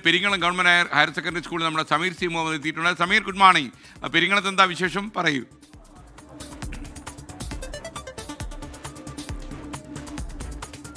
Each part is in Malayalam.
പെരിങ്ങളം ഗവൺമെൻറ് ഹയർ സെക്കൻഡറി സ്കൂളിൽ നമ്മുടെ സമീർ സി മുഹമ്മദ് എത്തിയിട്ടുണ്ട്. Sameer, good morning. പെരിങ്ങളത്ത് എന്താ വിശേഷം, പറയൂ.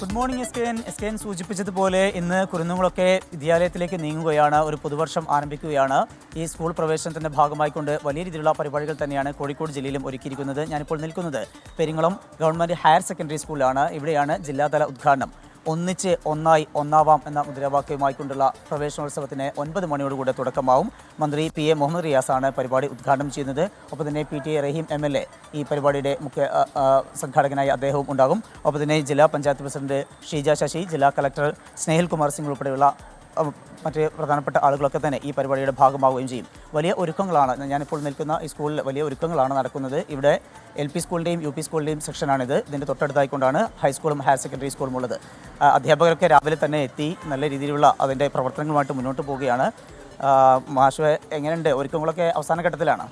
Good morning. S K N സൂചിപ്പിച്ചതുപോലെ ഇന്ന് കുരുന്നുകളൊക്കെ വിദ്യാലയത്തിലേക്ക് നീങ്ങുകയാണ്. ഒരു പുതുവർഷം ആരംഭിക്കുകയാണ്. ഈ സ്കൂൾ പ്രവേശനത്തിൻ്റെ ഭാഗമായിക്കൊണ്ട് വലിയ രീതിയിലുള്ള പരിപാടികൾ തന്നെയാണ് കോഴിക്കോട് ജില്ലയിലും ഒരുക്കിയിരിക്കുന്നത്. ഞാനിപ്പോൾ നിൽക്കുന്നത് പെരിങ്ങളം ഗവൺമെൻറ് ഹയർ സെക്കൻഡറി സ്കൂളിലാണ്. ഇവിടെയാണ് ജില്ലാതല ഉദ്ഘാടനം. ഒന്നിച്ച് ഒന്നായി ഒന്നാവാം എന്ന മുദ്രാവാക്യവുമായിക്കൊണ്ടുള്ള പ്രവേശനോത്സവത്തിന് 9 മണിയോടുകൂടെ തുടക്കമാവും. മന്ത്രി PA മുഹമ്മദ് റിയാസാണ് പരിപാടി ഉദ്ഘാടനം ചെയ്യുന്നത്. ഒപ്പം തന്നെ PTA റഹീം MLA ഈ പരിപാടിയുടെ മുഖ്യ സംഘാടകനായി അദ്ദേഹവും ഉണ്ടാകും. ഒപ്പം തന്നെ ജില്ലാ പഞ്ചായത്ത് പ്രസിഡന്റ് ഷീജ ശശി, ജില്ലാ കളക്ടർ സ്നേഹിൽ കുമാർ സിംഗ് ഉൾപ്പെടെയുള്ള മറ്റ് പ്രധാനപ്പെട്ട ആളുകളൊക്കെ തന്നെ ഈ പരിപാടിയുടെ ഭാഗമാവുകയും ചെയ്യും. വലിയ ഒരുക്കങ്ങളാണ്. ഞാനിപ്പോൾ നിൽക്കുന്ന ഈ സ്കൂളിൽ വലിയ ഒരുക്കങ്ങളാണ് നടക്കുന്നത്. ഇവിടെ LP സ്കൂളിൻ്റെയും UP സ്കൂളിൻ്റെയും സെക്ഷനാണിത്. ഇതിൻ്റെ തൊട്ടടുത്തായിക്കൊണ്ടാണ് ഹൈസ്കൂളും ഹയർ സെക്കൻഡറി സ്കൂളും ഉള്ളത്. അധ്യാപകരൊക്കെ രാവിലെ തന്നെ എത്തി നല്ല രീതിയിലുള്ള അതിൻ്റെ പ്രവർത്തനങ്ങളുമായിട്ട് മുന്നോട്ട് പോവുകയാണ്. മാഷ്, എങ്ങനെയുണ്ട്? ഒരുക്കങ്ങളൊക്കെ അവസാന ഘട്ടത്തിലാണ്.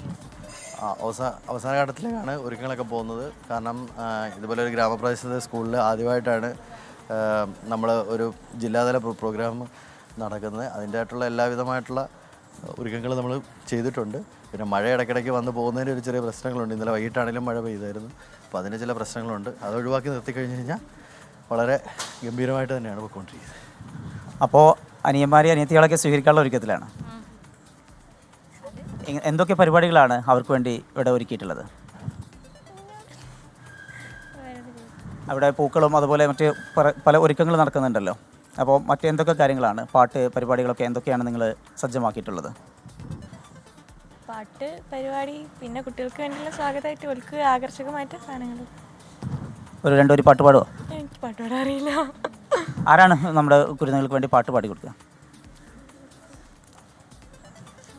അവസാന ഘട്ടത്തിലേക്കാണ് ഒരുക്കങ്ങളൊക്കെ പോകുന്നത്. കാരണം ഇതുപോലെ ഒരു ഗ്രാമപ്രദേശത്തെ സ്കൂളിൽ ആദ്യമായിട്ടാണ് നമ്മൾ ഒരു ജില്ലാതല പ്രോഗ്രാം നടക്കുന്നത്. അതിൻ്റെതായിട്ടുള്ള എല്ലാവിധമായിട്ടുള്ള ഒരുക്കങ്ങൾ നമ്മൾ ചെയ്തിട്ടുണ്ട്. പിന്നെ മഴ ഇടയ്ക്കിടയ്ക്ക് വന്ന് പോകുന്നതിൻ്റെ ഒരു ചെറിയ പ്രശ്നങ്ങളുണ്ട്. ഇന്നലെ വൈകിട്ടാണെങ്കിലും മഴ പെയ്തായിരുന്നു. അപ്പോൾ അതിന് ചില പ്രശ്നങ്ങളുണ്ട്. അത് ഒഴിവാക്കി നിർത്തിക്കഴിഞ്ഞ് കഴിഞ്ഞാൽ വളരെ ഗംഭീരമായിട്ട് തന്നെയാണ് പോയിക്കൊണ്ടിരിക്കുന്നത്. അപ്പോൾ അനിയന്മാരെയും അനിയത്തികളൊക്കെ സ്വീകരിക്കാനുള്ള ഒരുക്കത്തിലാണ്. എന്തൊക്കെ പരിപാടികളാണ് അവർക്ക് വേണ്ടി ഇവിടെ ഒരുക്കിയിട്ടുള്ളത്? അവിടെ പൂക്കളും അതുപോലെ മറ്റ് പല ഒരുക്കങ്ങൾ നടക്കുന്നുണ്ടല്ലോ. അപ്പോൾ മറ്റെന്തൊക്കെ കാര്യങ്ങളാണ്, പാട്ട് പരിപാടികളൊക്കെ എന്തൊക്കെയാണ് നിങ്ങൾ സജ്ജമാക്കിയിട്ടുള്ളത്? പാട്ട് പരിപാടി, പിന്നെ കുട്ടികൾക്ക് വേണ്ടിയുള്ള സ്വാഗതമായിട്ട് അവർക്ക് ആകർഷകമായിട്ട് സാധനങ്ങൾ. ഒരു രണ്ടുപേര് പാട്ട് പാടുമോ? എനിക്ക് പാട്ട് പാടാൻ അറിയില്ല. ആരാണ് നമ്മുടെ കുരുന്നുകൾക്ക് വേണ്ടി പാട്ട് പാടി കൊടുക്കുക?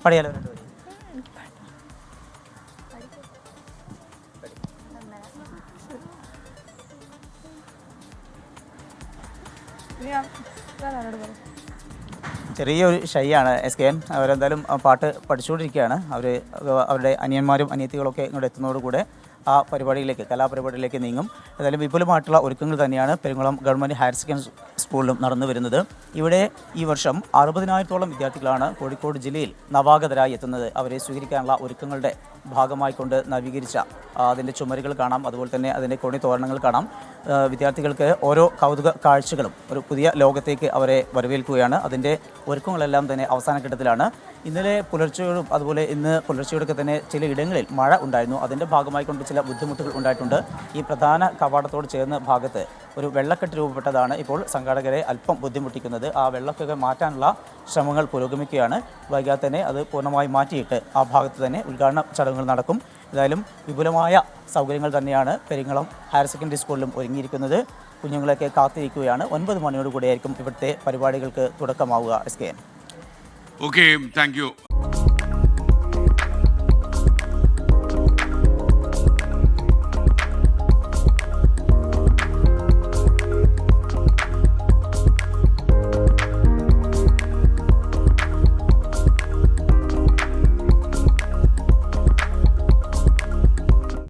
പാടിയാലോ രണ്ടുപേരും? ചെറിയൊരു ഷൈയാണ് SKN. അവരെന്തായാലും പാട്ട് പഠിച്ചുകൊണ്ടിരിക്കുകയാണ്. അവരുടെ അനിയന്മാരും അനിയത്തികളൊക്കെ ഇങ്ങോട്ട് എത്തുന്നതോടുകൂടെ ആ പരിപാടിയിലേക്ക്, കലാപരിപാടിയിലേക്ക് നീങ്ങും. ഏതായാലും വിപുലമായിട്ടുള്ള ഒരുക്കങ്ങൾ തന്നെയാണ് പെരിങ്ങളം ഗവൺമെൻറ് ഹയർ സെക്കൻഡറി സ്കൂളിലും നടന്നു വരുന്നത്. ഇവിടെ ഈ വർഷം 60,000-ഓളം വിദ്യാർത്ഥികളാണ് കോഴിക്കോട് ജില്ലയിൽ നവാഗതരായി എത്തുന്നത്. അവരെ സ്വീകരിക്കാനുള്ള ഒരുക്കങ്ങളുടെ ഭാഗമായിക്കൊണ്ട് നവീകരിച്ച അതിൻ്റെ ചുമരുകൾ കാണാം. അതുപോലെ തന്നെ അതിൻ്റെ കൊടി തോരണങ്ങൾ കാണാം. വിദ്യാർത്ഥികൾക്ക് ഓരോ കൗതുക കാഴ്ചകളും ഒരു പുതിയ ലോകത്തേക്ക് അവരെ വരവേൽക്കുകയാണ്. അതിൻ്റെ ഒരുക്കങ്ങളെല്ലാം തന്നെ അവസാന ഘട്ടത്തിലാണ്. ഇന്നലെ പുലർച്ചയോടും അതുപോലെ ഇന്ന് പുലർച്ചയോടൊക്കെ തന്നെ ചില ഇടങ്ങളിൽ മഴ ഉണ്ടായിരുന്നു. അതിൻ്റെ ഭാഗമായിക്കൊണ്ട് ചില ബുദ്ധിമുട്ടുകൾ ഉണ്ടായിട്ടുണ്ട്. ഈ പ്രധാന കവാടത്തോട് ചേർന്ന ഭാഗത്ത് ഒരു വെള്ളക്കെട്ട് രൂപപ്പെട്ടതാണ് ഇപ്പോൾ സംഘാടകരെ അല്പം ബുദ്ധിമുട്ടിക്കുന്നത്. ആ വെള്ളക്കൊക്കെ മാറ്റാനുള്ള ശ്രമങ്ങൾ പുരോഗമിക്കുകയാണ്. വൈകാതെ തന്നെ അത് പൂർണ്ണമായി മാറ്റിയിട്ട് ആ ഭാഗത്ത് തന്നെ ഉദ്ഘാടന ചടങ്ങുകൾ നടക്കും. ഏതായാലും വിപുലമായ സൗകര്യങ്ങൾ തന്നെയാണ് പെരിങ്ങളം ഹയർ സെക്കൻഡറി സ്കൂളിലും ഒരുങ്ങിയിരിക്കുന്നത്. കുഞ്ഞുങ്ങളെയൊക്കെ കാത്തിരിക്കുകയാണ്. 9 മണിയോടുകൂടിയായിരിക്കും ഇവിടുത്തെ പരിപാടികൾക്ക് തുടക്കമാവുക. SKN. Okay, thank you.